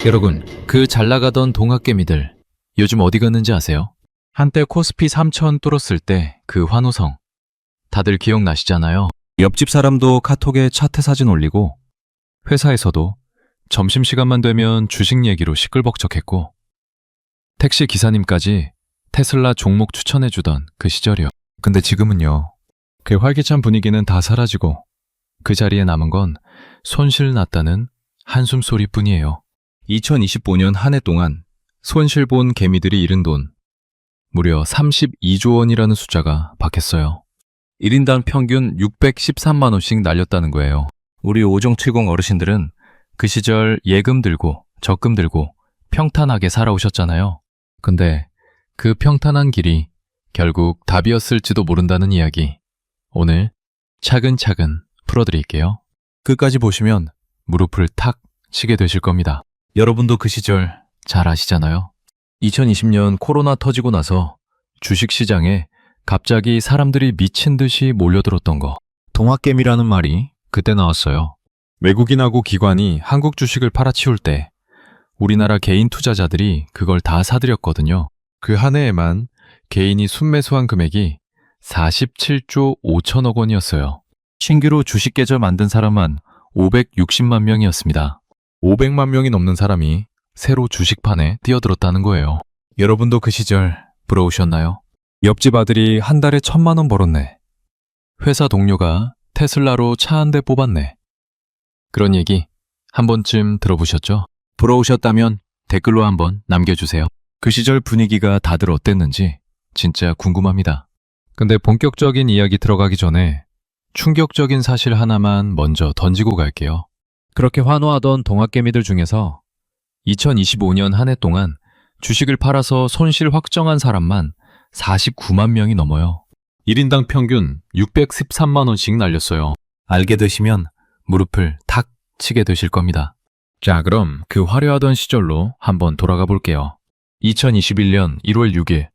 여러분, 그 잘나가던 동학개미들 요즘 어디 갔는지 아세요? 한때 코스피 3천 뚫었을 때 그 환호성 다들 기억나시잖아요. 옆집 사람도 카톡에 차트 사진 올리고 회사에서도 점심시간만 되면 주식 얘기로 시끌벅적했고 택시 기사님까지 테슬라 종목 추천해주던 그 시절이요. 근데 지금은요. 그 활기찬 분위기는 다 사라지고 그 자리에 남은 건 손실 났다는 한숨소리뿐이에요. 2025년 한 해 동안 손실 본 개미들이 잃은 돈 무려 32조 원이라는 숫자가 박혔어요. 1인당 평균 613만 원씩 날렸다는 거예요. 우리 5070 어르신들은 그 시절 예금 들고 적금 들고 평탄하게 살아오셨잖아요. 근데 그 평탄한 길이 결국 답이었을지도 모른다는 이야기 오늘 차근차근 풀어드릴게요. 끝까지 보시면 무릎을 탁 치게 되실 겁니다. 여러분도 그 시절 잘 아시잖아요. 2020년 코로나 터지고 나서 주식시장에 갑자기 사람들이 미친 듯이 몰려들었던 거. 동학개미라는 말이 그때 나왔어요. 외국인하고 기관이 한국 주식을 팔아치울 때 우리나라 개인 투자자들이 그걸 다 사들였거든요. 그 한 해에만 개인이 순매수한 금액이 47조 5천억 원이었어요. 신규로 주식 계좌 만든 사람만 560만 명이었습니다. 500만 명이 넘는 사람이 새로 주식판에 뛰어들었다는 거예요. 여러분도 그 시절 부러우셨나요? 옆집 아들이 한 달에 1,000만 원 벌었네. 회사 동료가 테슬라로 차 한 대 뽑았네. 그런 얘기 한 번쯤 들어보셨죠? 부러우셨다면 댓글로 한번 남겨주세요. 그 시절 분위기가 다들 어땠는지 진짜 궁금합니다. 근데 본격적인 이야기 들어가기 전에 충격적인 사실 하나만 먼저 던지고 갈게요. 그렇게 환호하던 동학개미들 중에서 2025년 한 해 동안 주식을 팔아서 손실 확정한 사람만 49만 명이 넘어요. 1인당 평균 613만 원씩 날렸어요. 알게 되시면 무릎을 탁 치게 되실 겁니다. 자, 그럼 그 화려하던 시절로 한번 돌아가 볼게요. 2021년 1월 6일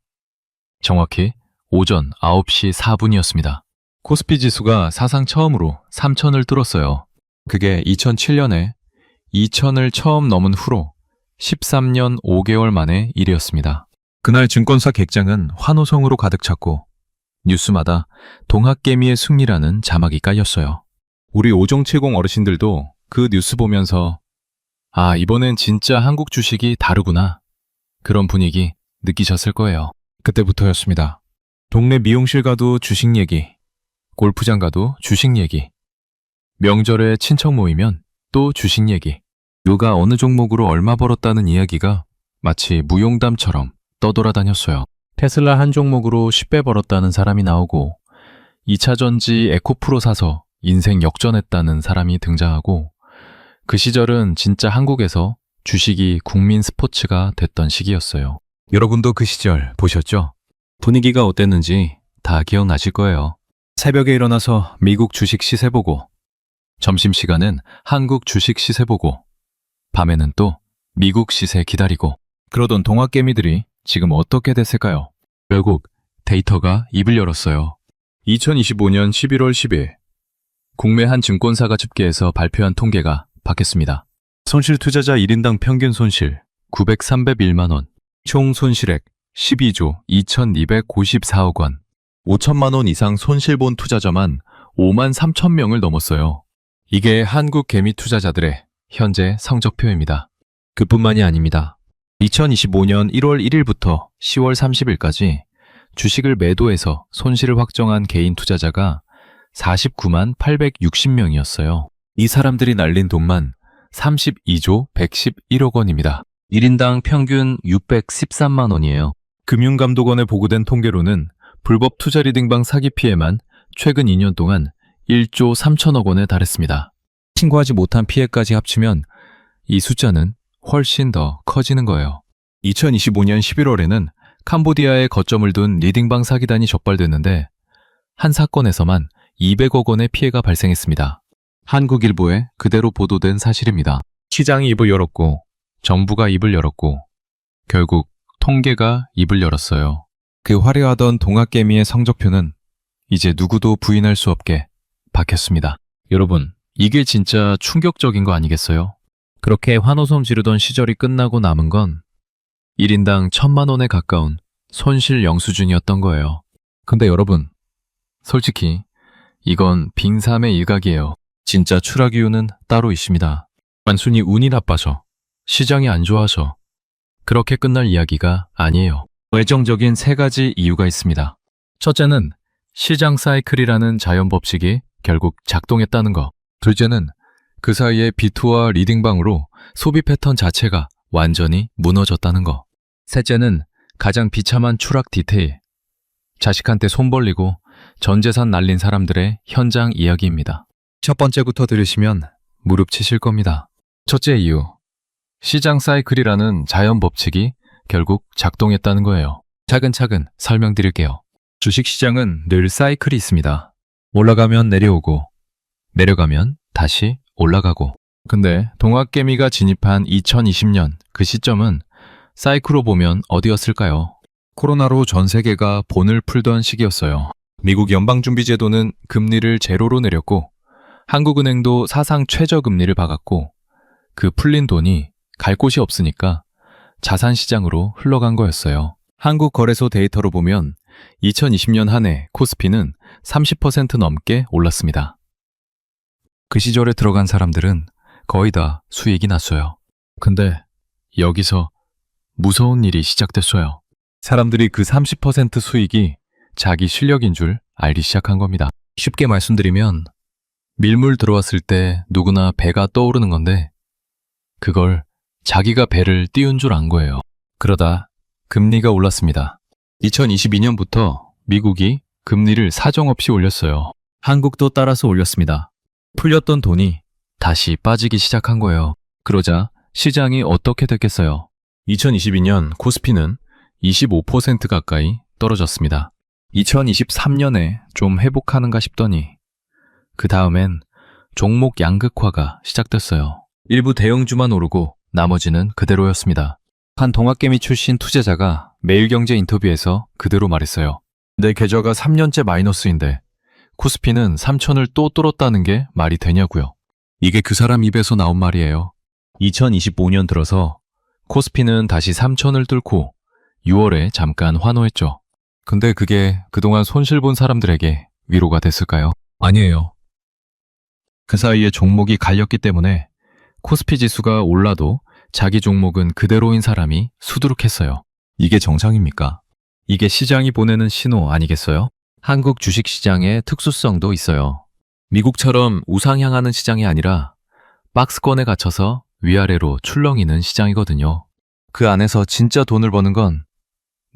정확히 오전 9시 4분이었습니다. 코스피 지수가 사상 처음으로 3천을 뚫었어요. 그게 2007년에 2천을 처음 넘은 후로 13년 5개월 만의 일이었습니다. 그날 증권사 객장은 환호성으로 가득 찼고 뉴스마다 동학개미의 승리라는 자막이 깔렸어요. 우리 5070 어르신들도 그 뉴스 보면서 아, 이번엔 진짜 한국 주식이 다르구나. 그런 분위기 느끼셨을 거예요. 그때부터였습니다. 동네 미용실 가도 주식 얘기, 골프장 가도 주식 얘기, 명절에 친척 모이면 또 주식 얘기, 누가 어느 종목으로 얼마 벌었다는 이야기가 마치 무용담처럼 떠돌아다녔어요. 테슬라 한 종목으로 10배 벌었다는 사람이 나오고 2차 전지 에코프로 사서 인생 역전했다는 사람이 등장하고 그 시절은 진짜 한국에서 주식이 국민 스포츠가 됐던 시기였어요. 여러분도 그 시절 보셨죠? 분위기가 어땠는지 다 기억나실 거예요. 새벽에 일어나서 미국 주식 시세 보고 점심시간은 한국 주식 시세 보고 밤에는 또 미국 시세 기다리고 그러던 동학개미들이 지금 어떻게 됐을까요? 결국 데이터가 입을 열었어요. 2025년 11월 10일 국내 한 증권사가 집계해서 발표한 통계가 바뀌었습니다. 손실 투자자 1인당 평균 손실 9,301만 원, 총 손실액 12조 2,294억 원, 5천만 원 이상 손실 본 투자자만 5만 3천 명을 넘었어요. 이게 한국 개미 투자자들의 현재 성적표입니다. 그뿐만이 아닙니다. 2025년 1월 1일부터 10월 30일까지 주식을 매도해서 손실을 확정한 개인 투자자가 49만 860명이었어요. 이 사람들이 날린 돈만 32조 111억 원입니다. 1인당 평균 613만 원이에요. 금융감독원에 보고된 통계로는 불법 투자 리딩방 사기 피해만 최근 2년 동안 1조 3천억 원에 달했습니다. 신고하지 못한 피해까지 합치면 이 숫자는 훨씬 더 커지는 거예요. 2025년 11월에는 캄보디아에 거점을 둔 리딩방 사기단이 적발됐는데 한 사건에서만 200억 원의 피해가 발생했습니다. 한국일보에 그대로 보도된 사실입니다. 시장이 입을 열었고 정부가 입을 열었고 결국 통계가 입을 열었어요. 그 화려하던 동학개미의 성적표는 이제 누구도 부인할 수 없게 박혔습니다. 여러분, 이게 진짜 충격적인 거 아니겠어요? 그렇게 환호성 지르던 시절이 끝나고 남은 건 1인당 1,000만 원에 가까운 손실 영수증이었던 거예요. 근데 여러분, 솔직히 이건 빙삼의 일각이에요. 진짜 추락 이유는 따로 있습니다. 단순히 운이 나빠서, 시장이 안 좋아서 그렇게 끝날 이야기가 아니에요. 외정적인 3가지 이유가 있습니다. 첫째는 시장 사이클이라는 자연 법칙이 결국 작동했다는 거. 둘째는 그 사이에 비투와 리딩방으로 소비 패턴 자체가 완전히 무너졌다는 거. 셋째는 가장 비참한 추락 디테일. 자식한테 손 벌리고 전 재산 날린 사람들의 현장 이야기입니다. 첫 번째부터 들으시면 무릎 치실 겁니다. 첫째 이유. 시장 사이클이라는 자연 법칙이 결국 작동했다는 거예요. 차근차근 설명드릴게요. 주식시장은 늘 사이클이 있습니다. 올라가면 내려오고, 내려가면 다시 올라가고. 근데 동학개미가 진입한 2020년 그 시점은 사이클로 보면 어디였을까요? 코로나로 전 세계가 본을 풀던 시기였어요. 미국 연방준비제도는 금리를 제로로 내렸고, 한국은행도 사상 최저금리를 박았고, 그 풀린 돈이 갈 곳이 없으니까 자산시장으로 흘러간 거였어요. 한국거래소 데이터로 보면 2020년 한 해 코스피는 30% 넘게 올랐습니다. 그 시절에 들어간 사람들은 거의 다 수익이 났어요. 근데 여기서 무서운 일이 시작됐어요. 사람들이 그 30% 수익이 자기 실력인 줄 알기 시작한 겁니다. 쉽게 말씀드리면 밀물 들어왔을 때 누구나 배가 떠오르는 건데 그걸 자기가 배를 띄운 줄 안 거예요. 그러다 금리가 올랐습니다. 2022년부터 미국이 금리를 사정없이 올렸어요. 한국도 따라서 올렸습니다. 풀렸던 돈이 다시 빠지기 시작한 거예요. 그러자 시장이 어떻게 됐겠어요? 2022년 코스피는 25% 가까이 떨어졌습니다. 2023년에 좀 회복하는가 싶더니 그 다음엔 종목 양극화가 시작됐어요. 일부 대형주만 오르고 나머지는 그대로였습니다. 한 동학개미 출신 투자자가 매일경제 인터뷰에서 그대로 말했어요. 내 계좌가 3년째 마이너스인데 코스피는 3천을 또 뚫었다는 게 말이 되냐고요. 이게 그 사람 입에서 나온 말이에요. 2025년 들어서 코스피는 다시 3천을 뚫고 6월에 잠깐 환호했죠. 근데 그게 그동안 손실 본 사람들에게 위로가 됐을까요? 아니에요. 그 사이에 종목이 갈렸기 때문에 코스피 지수가 올라도 자기 종목은 그대로인 사람이 수두룩했어요. 이게 정상입니까? 이게 시장이 보내는 신호 아니겠어요? 한국 주식시장의 특수성도 있어요. 미국처럼 우상향하는 시장이 아니라 박스권에 갇혀서 위아래로 출렁이는 시장이거든요. 그 안에서 진짜 돈을 버는 건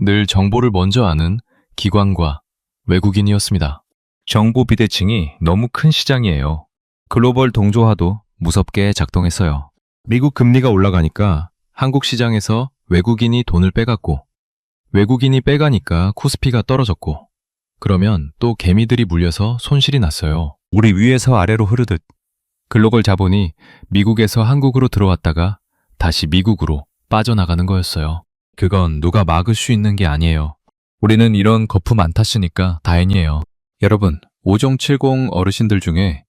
늘 정보를 먼저 아는 기관과 외국인이었습니다. 정보 비대칭이 너무 큰 시장이에요. 글로벌 동조화도 무섭게 작동했어요. 미국 금리가 올라가니까 한국 시장에서 외국인이 돈을 빼갔고, 외국인이 빼가니까 코스피가 떨어졌고, 그러면 또 개미들이 물려서 손실이 났어요. 우리 위에서 아래로 흐르듯 글로벌 자본이 미국에서 한국으로 들어왔다가 다시 미국으로 빠져나가는 거였어요. 그건 누가 막을 수 있는 게 아니에요. 우리는 이런 거품 안 탔으니까 다행이에요. 여러분, 5070 어르신들 중에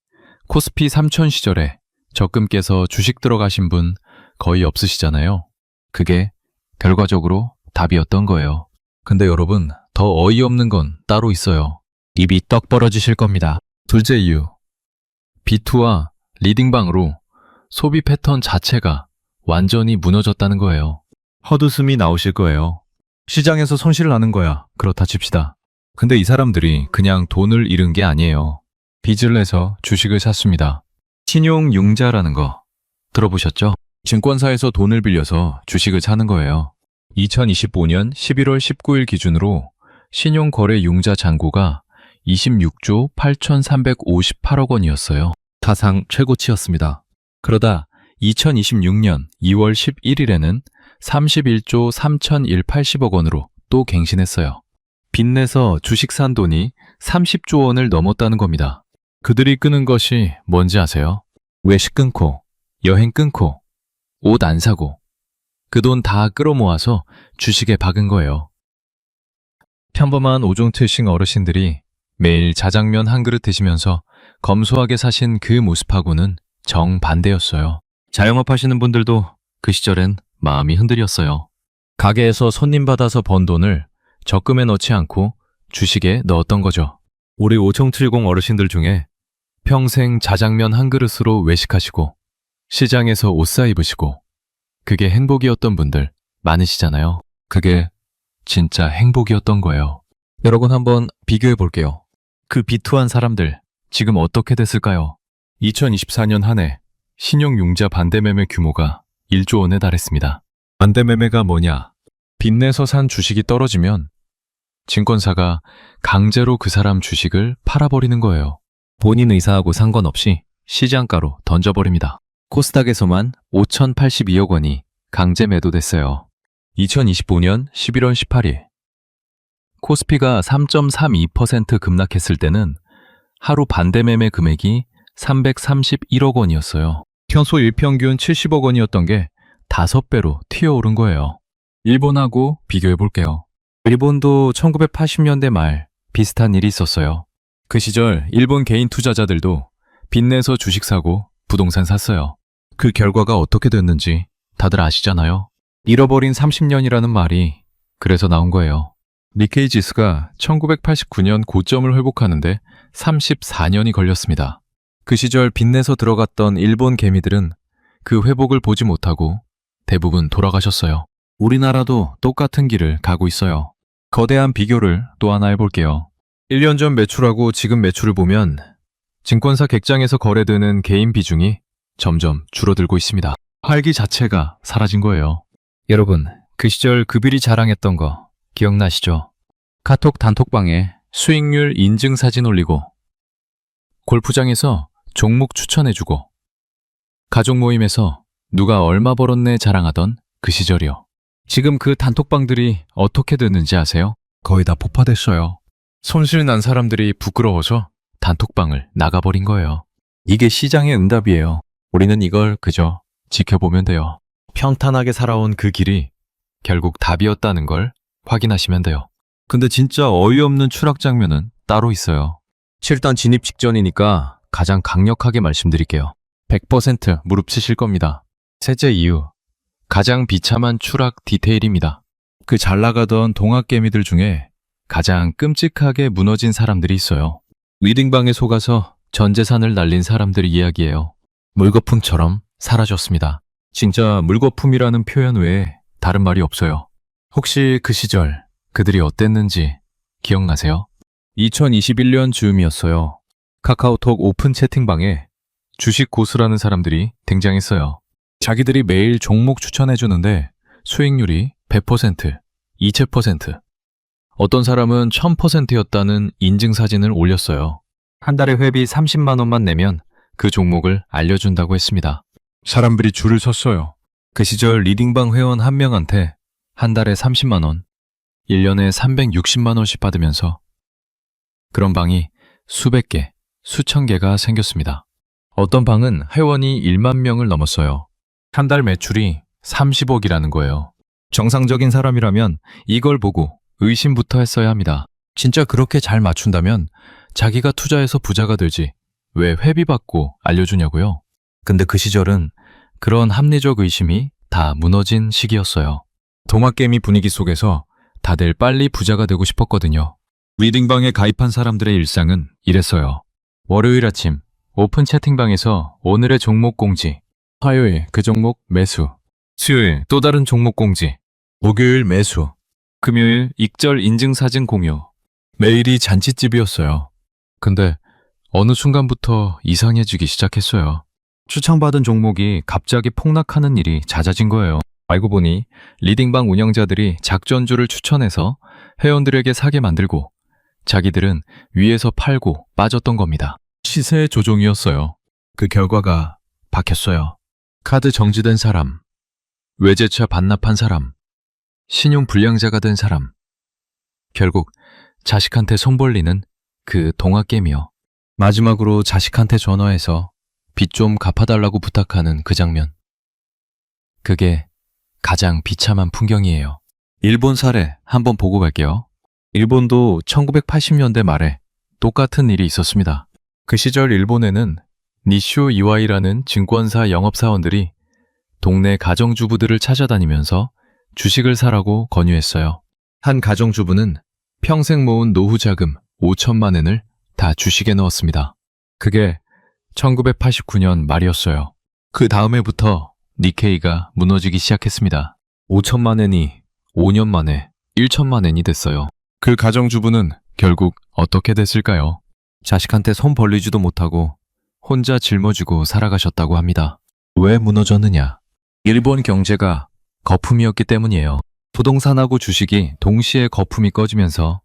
코스피 3000 시절에 적금 깨서 주식 들어가신 분 거의 없으시잖아요. 그게 결과적으로 답이었던 거예요. 근데 여러분, 더 어이없는 건 따로 있어요. 입이 떡 벌어지실 겁니다. 둘째 이유. 비투와 리딩방으로 소비 패턴 자체가 완전히 무너졌다는 거예요. 헛웃음이 나오실 거예요. 시장에서 손실을 나는 거야. 그렇다 칩시다. 근데 이 사람들이 그냥 돈을 잃은 게 아니에요. 빚을 내서 주식을 샀습니다. 신용융자라는 거 들어보셨죠? 증권사에서 돈을 빌려서 주식을 사는 거예요. 2025년 11월 19일 기준으로 신용거래융자 잔고가 26조 8,358억 원이었어요. 사상 최고치였습니다. 그러다 2026년 2월 11일에는 31조 3,180억 원으로 또 갱신했어요. 빚내서 주식 산 돈이 30조 원을 넘었다는 겁니다. 그들이 끄는 것이 뭔지 아세요? 외식 끊고, 여행 끊고, 옷 안 사고, 그 돈 다 끌어모아서 주식에 박은 거예요. 평범한 오종트싱 어르신들이 매일 자장면 한 그릇 드시면서 검소하게 사신 그 모습하고는 정반대였어요. 자영업 하시는 분들도 그 시절엔 마음이 흔들렸어요. 가게에서 손님 받아서 번 돈을 적금에 넣지 않고 주식에 넣었던 거죠. 우리 5070 어르신들 중에 평생 자장면 한 그릇으로 외식하시고 시장에서 옷 사 입으시고 그게 행복이었던 분들 많으시잖아요. 그게 진짜 행복이었던 거예요. 여러분 한번 비교해 볼게요. 그 비투한 사람들 지금 어떻게 됐을까요? 2024년 한 해 신용융자 반대매매 규모가 1조 원에 달했습니다. 반대매매가 뭐냐? 빚내서 산 주식이 떨어지면 증권사가 강제로 그 사람 주식을 팔아버리는 거예요. 본인 의사하고 상관없이 시장가로 던져버립니다. 코스닥에서만 5,082억 원이 강제 매도됐어요. 2025년 11월 18일 코스피가 3.32% 급락했을 때는 하루 반대매매 금액이 331억 원이었어요. 평소 일평균 70억 원이었던 게 5배로 튀어오른 거예요. 일본하고 비교해 볼게요. 일본도 1980년대 말 비슷한 일이 있었어요. 그 시절 일본 개인 투자자들도 빚내서 주식 사고 부동산 샀어요. 그 결과가 어떻게 됐는지 다들 아시잖아요. 잃어버린 30년이라는 말이 그래서 나온 거예요. 니케이 지수가 1989년 고점을 회복하는데 34년이 걸렸습니다. 그 시절 빚내서 들어갔던 일본 개미들은 그 회복을 보지 못하고 대부분 돌아가셨어요. 우리나라도 똑같은 길을 가고 있어요. 거대한 비교를 또 하나 해볼게요. 1년 전 매출하고 지금 매출을 보면 증권사 객장에서 거래되는 개인 비중이 점점 줄어들고 있습니다. 활기 자체가 사라진 거예요. 여러분, 그 시절 그빌이 자랑했던 거 기억나시죠? 카톡 단톡방에 수익률 인증 사진 올리고 골프장에서 종목 추천해주고 가족 모임에서 누가 얼마 벌었네 자랑하던 그 시절이요. 지금 그 단톡방들이 어떻게 됐는지 아세요? 거의 다 폭파됐어요. 손실 난 사람들이 부끄러워서 단톡방을 나가버린 거예요. 이게 시장의 응답이에요. 우리는 이걸 그저 지켜보면 돼요. 평탄하게 살아온 그 길이 결국 답이었다는 걸 확인하시면 돼요. 근데 진짜 어이없는 추락 장면은 따로 있어요. 7단 진입 직전이니까 가장 강력하게 말씀드릴게요. 100% 무릎 치실 겁니다. 셋째 이유, 가장 비참한 추락 디테일입니다. 그 잘 나가던 동학개미들 중에 가장 끔찍하게 무너진 사람들이 있어요. 리딩방에 속아서 전 재산을 날린 사람들 이야기예요. 물거품처럼 사라졌습니다. 진짜 물거품이라는 표현 외에 다른 말이 없어요. 혹시 그 시절 그들이 어땠는지 기억나세요? 2021년 즈음이었어요. 카카오톡 오픈 채팅방에 주식 고수라는 사람들이 등장했어요. 자기들이 매일 종목 추천해주는데 수익률이 100%, 2000%, 어떤 사람은 1000%였다는 인증사진을 올렸어요. 한 달에 회비 30만 원만 내면 그 종목을 알려준다고 했습니다. 사람들이 줄을 섰어요. 그 시절 리딩방 회원 한 명한테 한 달에 30만 원, 1년에 360만 원씩 받으면서 그런 방이 수백 개, 수천 개가 생겼습니다. 어떤 방은 회원이 1만 명을 넘었어요. 한 달 매출이 30억이라는 거예요. 정상적인 사람이라면 이걸 보고 의심부터 했어야 합니다. 진짜 그렇게 잘 맞춘다면 자기가 투자해서 부자가 되지 왜 회비 받고 알려주냐고요? 근데 그 시절은 그런 합리적 의심이 다 무너진 시기였어요. 동학개미 분위기 속에서 다들 빨리 부자가 되고 싶었거든요. 리딩방에 가입한 사람들의 일상은 이랬어요. 월요일 아침 오픈 채팅방에서 오늘의 종목 공지, 화요일 그 종목 매수, 수요일 또 다른 종목 공지, 목요일 매수, 금요일 익절 인증사진 공유. 매일이 잔치집이었어요. 근데 어느 순간부터 이상해지기 시작했어요. 추천받은 종목이 갑자기 폭락하는 일이 잦아진 거예요. 알고 보니 리딩방 운영자들이 작전주를 추천해서 회원들에게 사게 만들고 자기들은 위에서 팔고 빠졌던 겁니다. 시세 조종이었어요. 그 결과가 박혔어요. 카드 정지된 사람, 외제차 반납한 사람, 신용 불량자가 된 사람, 결국 자식한테 손 벌리는 그 동학개미요. 마지막으로 자식한테 전화해서 빚 좀 갚아달라고 부탁하는 그 장면. 그게 가장 비참한 풍경이에요. 일본 사례 한번 보고 갈게요. 일본도 1980년대 말에 똑같은 일이 있었습니다. 그 시절 일본에는 니쇼 이와이라는 증권사 영업사원들이 동네 가정주부들을 찾아다니면서 주식을 사라고 권유했어요. 한 가정주부는 평생 모은 노후 자금 5천만 엔을 다 주식에 넣었습니다. 그게 1989년 말이었어요. 그 다음 해부터 니케이가 무너지기 시작했습니다. 5천만 엔이 5년 만에 1천만 엔이 됐어요. 그 가정주부는 결국 어떻게 됐을까요? 자식한테 손 벌리지도 못하고 혼자 짊어지고 살아가셨다고 합니다. 왜 무너졌느냐? 일본 경제가 거품이었기 때문이에요. 부동산하고 주식이 동시에 거품이 꺼지면서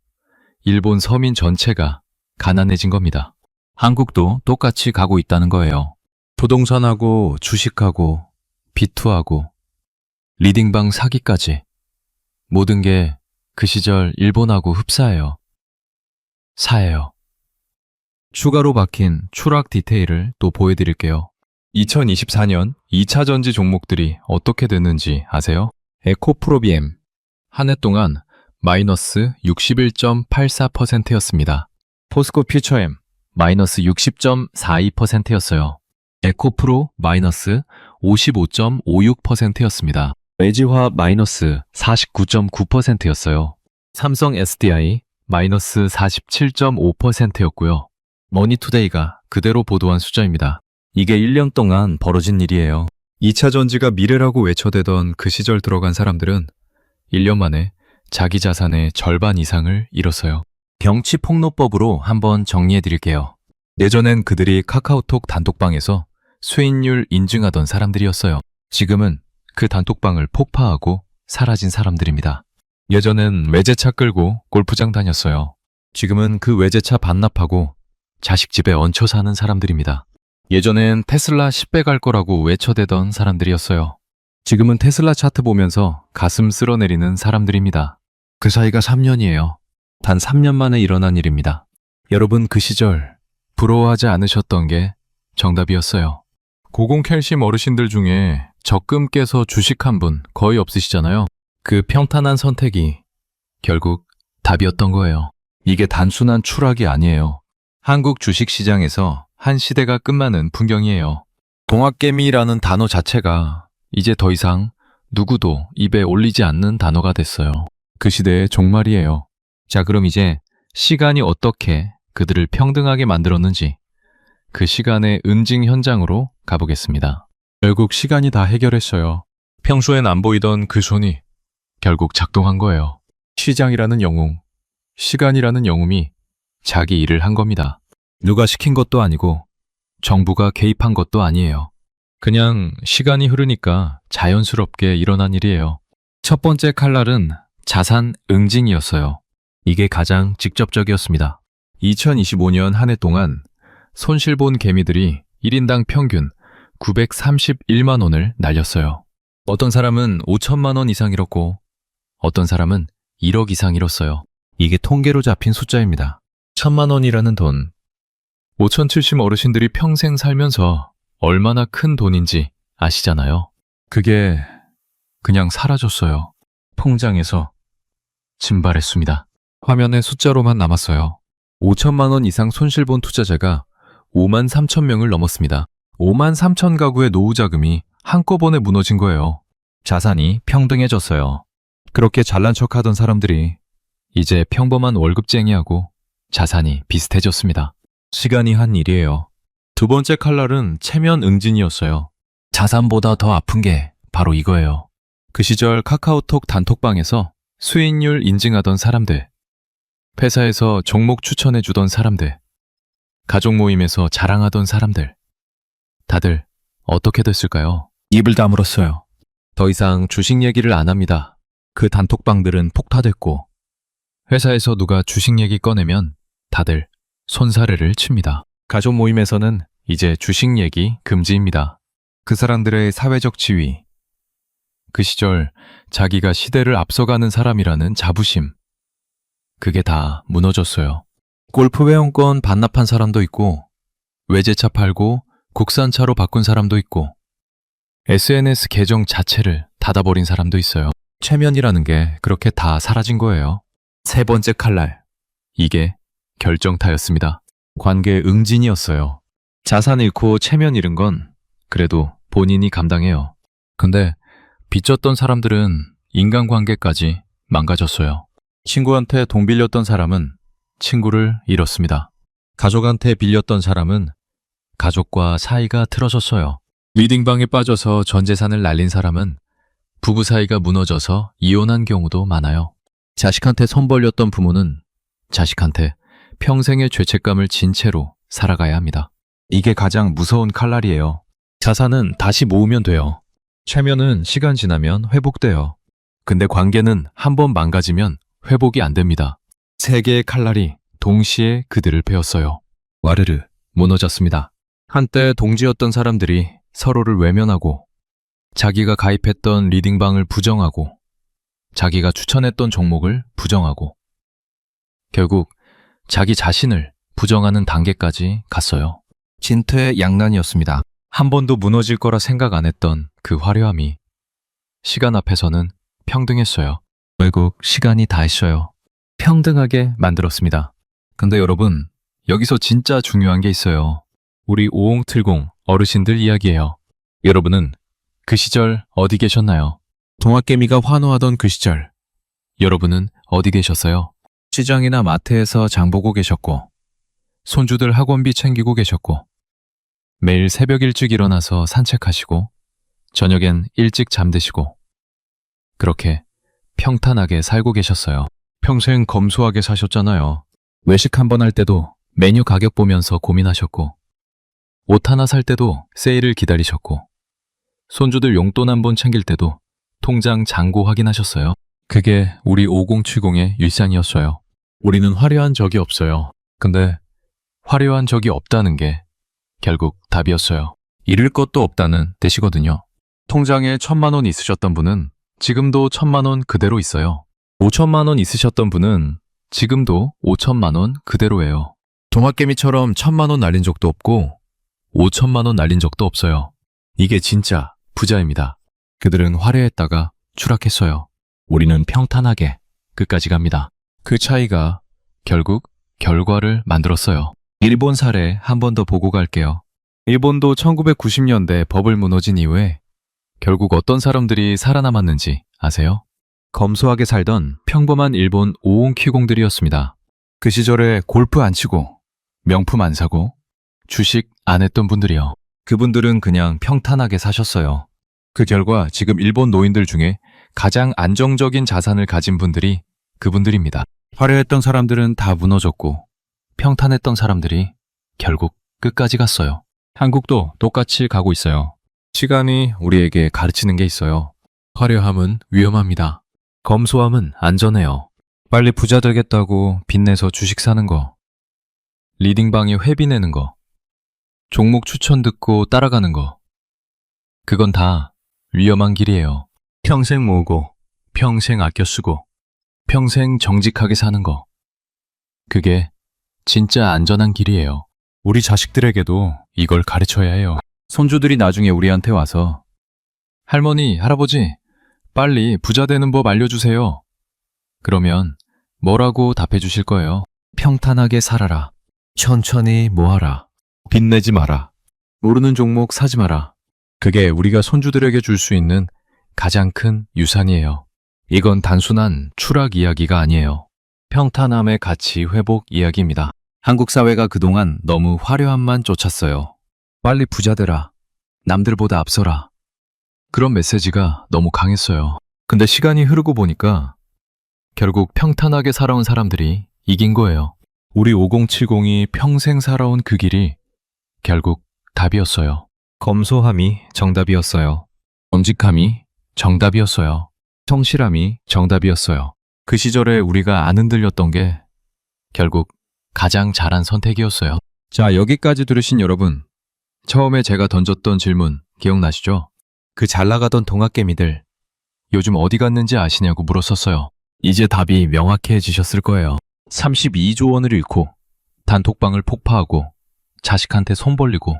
일본 서민 전체가 가난해진 겁니다. 한국도 똑같이 가고 있다는 거예요. 부동산하고 주식하고 비투하고 리딩방 사기까지 모든 게 그 시절 일본하고 흡사해요. 사예요. 추가로 박힌 추락 디테일을 또 보여드릴게요. 2024년 2차 전지 종목들이 어떻게 됐는지 아세요? 에코프로비엠 한 해 동안 마이너스 61.84%였습니다. 포스코 퓨처엠 마이너스 60.42%였어요. 에코프로 마이너스 55.56%였습니다. LG화학 마이너스 49.9%였어요. 삼성 SDI 마이너스 47.5%였고요. 머니투데이가 그대로 보도한 숫자입니다. 이게 1년 동안 벌어진 일이에요. 2차 전지가 미래라고 외쳐대던 그 시절 들어간 사람들은 1년 만에 자기 자산의 절반 이상을 잃었어요. 병치폭로법으로 한번 정리해드릴게요. 예전엔 그들이 카카오톡 단톡방에서 수익률 인증하던 사람들이었어요. 지금은 그 단톡방을 폭파하고 사라진 사람들입니다. 예전엔 외제차 끌고 골프장 다녔어요. 지금은 그 외제차 반납하고 자식 집에 얹혀 사는 사람들입니다. 예전엔 테슬라 10배 갈 거라고 외쳐대던 사람들이었어요. 지금은 테슬라 차트 보면서 가슴 쓸어내리는 사람들입니다. 그 사이가 3년이에요. 단 3년 만에 일어난 일입니다. 여러분 그 시절 부러워하지 않으셨던 게 정답이었어요. 고공캘심 어르신들 중에 적금 깨서 주식한 분 거의 없으시잖아요. 그 평탄한 선택이 결국 답이었던 거예요. 이게 단순한 추락이 아니에요. 한국 주식시장에서 한 시대가 끝나는 풍경이에요. 동학개미라는 단어 자체가 이제 더 이상 누구도 입에 올리지 않는 단어가 됐어요. 그 시대의 종말이에요. 자, 그럼 이제 시간이 어떻게 그들을 평등하게 만들었는지 그 시간의 응징 현장으로 가보겠습니다. 결국 시간이 다 해결했어요. 평소엔 안 보이던 그 손이 결국 작동한 거예요. 시장이라는 영웅, 시간이라는 영웅이 자기 일을 한 겁니다. 누가 시킨 것도 아니고 정부가 개입한 것도 아니에요. 그냥 시간이 흐르니까 자연스럽게 일어난 일이에요. 첫 번째 칼날은 자산 응징이었어요. 이게 가장 직접적이었습니다. 2025년 한 해 동안 손실본 개미들이 1인당 평균 931만 원을 날렸어요. 어떤 사람은 5천만 원 이상 잃었고 어떤 사람은 1억 이상 잃었어요. 이게 통계로 잡힌 숫자입니다. 1,000만 원이라는 돈, 5,070 어르신들이 평생 살면서 얼마나 큰 돈인지 아시잖아요. 그게 그냥 사라졌어요. 통장에서 증발했습니다. 화면에 숫자로만 남았어요. 5천만 원 이상 손실본 투자자가 5만 3천 명을 넘었습니다. 5만 3천 가구의 노후 자금이 한꺼번에 무너진 거예요. 자산이 평등해졌어요. 그렇게 잘난 척하던 사람들이 이제 평범한 월급쟁이하고 자산이 비슷해졌습니다. 시간이 한 일이에요. 두 번째 칼날은 체면 응진이었어요. 자산보다 더 아픈 게 바로 이거예요. 그 시절 카카오톡 단톡방에서 수익률 인증하던 사람들, 회사에서 종목 추천해주던 사람들, 가족 모임에서 자랑하던 사람들, 다들 어떻게 됐을까요? 입을 다물었어요. 더 이상 주식 얘기를 안 합니다. 그 단톡방들은 폭파됐고 회사에서 누가 주식 얘기 꺼내면 다들 손사래를 칩니다. 가족 모임에서는 이제 주식 얘기 금지입니다. 그 사람들의 사회적 지위, 그 시절 자기가 시대를 앞서가는 사람이라는 자부심, 그게 다 무너졌어요. 골프 회원권 반납한 사람도 있고 외제차 팔고 국산차로 바꾼 사람도 있고 SNS 계정 자체를 닫아버린 사람도 있어요. 체면이라는 게 그렇게 다 사라진 거예요. 세 번째 칼날, 이게 결정타였습니다. 관계 응진이었어요. 자산 잃고 체면 잃은 건 그래도 본인이 감당해요. 근데 빚졌던 사람들은 인간관계까지 망가졌어요. 친구한테 돈 빌렸던 사람은 친구를 잃었습니다. 가족한테 빌렸던 사람은 가족과 사이가 틀어졌어요. 리딩방에 빠져서 전 재산을 날린 사람은 부부 사이가 무너져서 이혼한 경우도 많아요. 자식한테 손 벌렸던 부모는 자식한테 평생의 죄책감을 진 채로 살아가야 합니다. 이게 가장 무서운 칼날이에요. 자산은 다시 모으면 돼요. 최면은 시간 지나면 회복돼요. 근데 관계는 한번 망가지면 회복이 안 됩니다. 세 개의 칼날이 동시에 그들을 베었어요. 와르르 무너졌습니다. 한때 동지였던 사람들이 서로를 외면하고 자기가 가입했던 리딩방을 부정하고 자기가 추천했던 종목을 부정하고 결국 자기 자신을 부정하는 단계까지 갔어요. 진퇴양난이었습니다. 한 번도 무너질 거라 생각 안 했던 그 화려함이 시간 앞에서는 평등했어요. 결국 시간이 다 했어요. 평등하게 만들었습니다. 근데 여러분, 여기서 진짜 중요한 게 있어요. 우리 5070 어르신들 이야기예요. 여러분은 그 시절 어디 계셨나요? 동학개미가 환호하던 그 시절, 여러분은 어디 계셨어요? 시장이나 마트에서 장보고 계셨고, 손주들 학원비 챙기고 계셨고, 매일 새벽 일찍 일어나서 산책하시고, 저녁엔 일찍 잠드시고, 그렇게 평탄하게 살고 계셨어요. 평생 검소하게 사셨잖아요. 외식 한 번 할 때도 메뉴 가격 보면서 고민하셨고, 옷 하나 살 때도 세일을 기다리셨고, 손주들 용돈 한 번 챙길 때도 통장 잔고 확인하셨어요. 그게 우리 5070의 일상이었어요. 우리는 화려한 적이 없어요. 근데 화려한 적이 없다는 게 결국 답이었어요. 잃을 것도 없다는 뜻이거든요. 통장에 1,000만 원 있으셨던 분은 지금도 1,000만 원 그대로 있어요. 5천만 원 있으셨던 분은 지금도 5천만 원 그대로예요. 동학개미처럼 1,000만 원 날린 적도 없고 5천만 원 날린 적도 없어요. 이게 진짜 부자입니다. 그들은 화려했다가 추락했어요. 우리는 평탄하게 끝까지 갑니다. 그 차이가 결국 결과를 만들었어요. 일본 사례 한 번 더 보고 갈게요. 일본도 1990년대 버블 무너진 이후에 결국 어떤 사람들이 살아남았는지 아세요? 검소하게 살던 평범한 일본 5070들이었습니다. 그 시절에 골프 안 치고 명품 안 사고 주식 안 했던 분들이요. 그분들은 그냥 평탄하게 사셨어요. 그 결과 지금 일본 노인들 중에 가장 안정적인 자산을 가진 분들이 그분들입니다. 화려했던 사람들은 다 무너졌고 평탄했던 사람들이 결국 끝까지 갔어요. 한국도 똑같이 가고 있어요. 시간이 우리에게 가르치는 게 있어요. 화려함은 위험합니다. 검소함은 안전해요. 빨리 부자 되겠다고 빚내서 주식 사는 거, 리딩방에 회비 내는 거, 종목 추천 듣고 따라가는 거, 그건 다 위험한 길이에요. 평생 모으고, 평생 아껴 쓰고, 평생 정직하게 사는 거, 그게 진짜 안전한 길이에요. 우리 자식들에게도 이걸 가르쳐야 해요. 손주들이 나중에 우리한테 와서 할머니, 할아버지, 빨리 부자 되는 법 알려주세요. 그러면 뭐라고 답해 주실 거예요? 평탄하게 살아라. 천천히 모아라. 빚내지 마라. 모르는 종목 사지 마라. 그게 우리가 손주들에게 줄 수 있는 가장 큰 유산이에요. 이건 단순한 추락 이야기가 아니에요. 평탄함의 가치 회복 이야기입니다. 한국 사회가 그동안 너무 화려함만 쫓았어요. 빨리 부자 되라. 남들보다 앞서라. 그런 메시지가 너무 강했어요. 근데 시간이 흐르고 보니까 결국 평탄하게 살아온 사람들이 이긴 거예요. 우리 5070이 평생 살아온 그 길이 결국 답이었어요. 검소함이 정답이었어요. 정직함이 정답이었어요. 성실함이 정답이었어요. 그 시절에 우리가 안 흔들렸던 게 결국 가장 잘한 선택이었어요. 자, 여기까지 들으신 여러분, 처음에 제가 던졌던 질문 기억나시죠? 그 잘나가던 동학개미들 요즘 어디 갔는지 아시냐고 물었었어요. 이제 답이 명확해지셨을 거예요. 32조 원을 잃고 단톡방을 폭파하고 자식한테 손 벌리고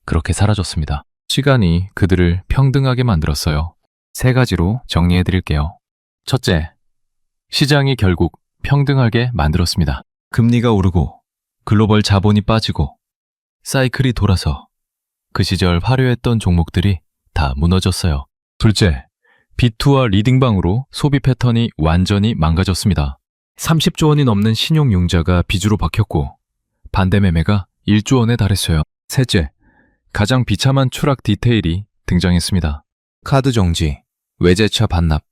그렇게 사라졌습니다. 시간이 그들을 평등하게 만들었어요. 3가지로 정리해 드릴게요. 첫째, 시장이 결국 평등하게 만들었습니다. 금리가 오르고 글로벌 자본이 빠지고 사이클이 돌아서 그 시절 화려했던 종목들이 다 무너졌어요. 둘째, B2와 리딩방으로 소비 패턴이 완전히 망가졌습니다. 30조 원이 넘는 신용융자가 빚으로 박혔고 반대 매매가 1조 원에 달했어요. 셋째, 가장 비참한 추락 디테일이 등장했습니다. 카드 정지, 외제차 반납,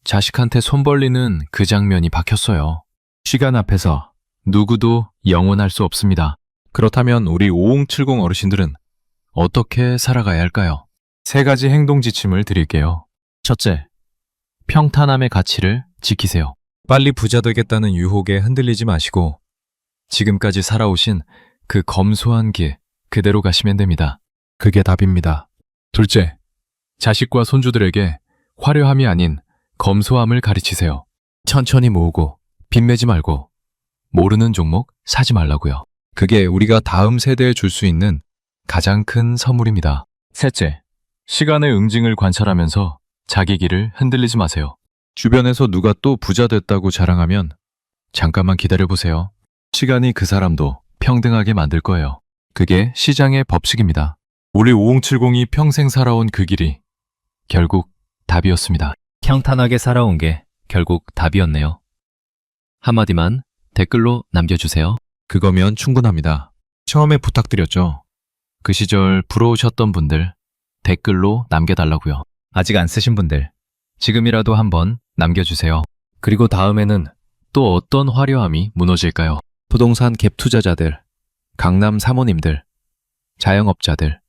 자식한테 손 벌리는 그 장면이 박혔어요. 시간 앞에서 누구도 영원할 수 없습니다. 그렇다면 우리 5070 어르신들은 어떻게 살아가야 할까요? 세 가지 행동 지침을 드릴게요. 첫째, 평탄함의 가치를 지키세요. 빨리 부자 되겠다는 유혹에 흔들리지 마시고 지금까지 살아오신 그 검소한 길 그대로 가시면 됩니다. 그게 답입니다. 둘째, 자식과 손주들에게 화려함이 아닌 검소함을 가르치세요. 천천히 모으고 빚내지 말고 모르는 종목 사지 말라고요. 그게 우리가 다음 세대에 줄 수 있는 가장 큰 선물입니다. 셋째, 시간의 응징을 관찰하면서 자기 길을 흔들리지 마세요. 주변에서 누가 또 부자 됐다고 자랑하면 잠깐만 기다려보세요. 시간이 그 사람도 평등하게 만들 거예요. 그게 시장의 법칙입니다. 우리 5070이 평생 살아온 그 길이 결국 답이었습니다. 평탄하게 살아온 게 결국 답이었네요. 한마디만 댓글로 남겨주세요. 그거면 충분합니다. 처음에 부탁드렸죠. 그 시절 부러우셨던 분들 댓글로 남겨달라고요. 아직 안 쓰신 분들 지금이라도 한번 남겨주세요. 그리고 다음에는 또 어떤 화려함이 무너질까요? 부동산 갭 투자자들, 강남 사모님들, 자영업자들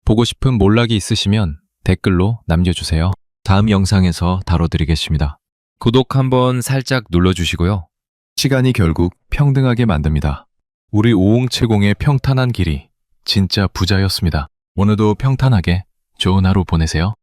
보고 싶은 몰락이 있으시면 댓글로 남겨주세요. 다음 영상에서 다뤄드리겠습니다. 구독 한번 살짝 눌러주시고요. 시간이 결국 평등하게 만듭니다. 우리 5070의 평탄한 길이 진짜 부자였습니다. 오늘도 평탄하게 좋은 하루 보내세요.